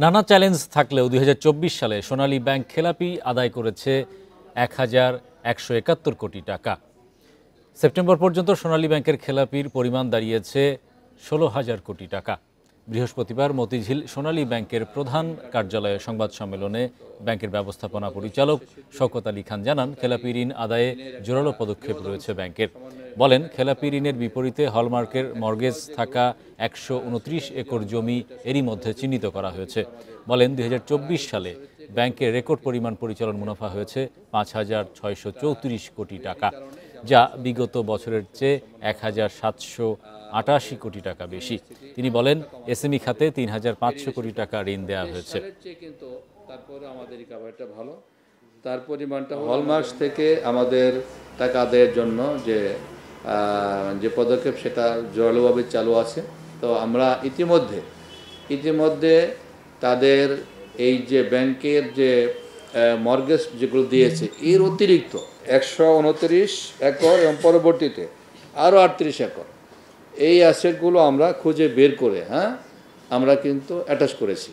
নানা চ্যালেঞ্জ থাকলেও ২০২৪ সালে সোনালী ব্যাংক খেলাপি আদায় করেছে ১,১৭১ কোটি টাকা। সেপ্টেম্বর পর্যন্ত সোনালী ব্যাংকের খেলাপির পরিমাণ দাঁড়িয়েছে ১৬,০০০ কোটি টাকা। বৃহস্পতিবার মতিঝিল সোনালী ব্যাংকের প্রধান কার্যালয়ে সংবাদ সম্মেলনে ব্যাংকের ব্যবস্থাপনা পরিচালক শওকত আলী খান জানান, খেলাপি ঋণ আদায়ে জোরালো পদক্ষেপ রয়েছে ব্যাংকের। বলেন, খেলাপি ঋণের বিপরীতে হলমার্কের মর্গেজ থাকা ১২৯ একর জমি এরই মধ্যে চিহ্নিত করা হয়েছে। বলেন, ২০২৪ সালে ব্যাংকের রেকর্ড পরিমাণ পরিচালন মুনাফা হয়েছে ৫,৬৩৪ কোটি টাকা, যা বিগত বছরের চেয়ে ১,৭৮৮ কোটি টাকা বেশি। তিনি বলেন, এসএমই খাতে ৩,৫০০ কোটি টাকা ঋণ দেওয়া হয়েছে। তারপরে আমাদের রিকভারিটা ভালো, তার পরিমাণটা হলমার্ক থেকে আমাদের টাকা আদায়ের জন্য যে পদক্ষেপ সেটা জোরালোভাবে চালু আছে। তো আমরা ইতিমধ্যে তাদের এই যে ব্যাংকের যে মর্গেজ যেগুলো দিয়েছে এর অতিরিক্ত ১২৯ একর এবং পরবর্তীতে আরও ৩৮ একর এই অ্যাসেটগুলো আমরা খুঁজে বের করে আমরা কিন্তু অ্যাটাচ করেছি।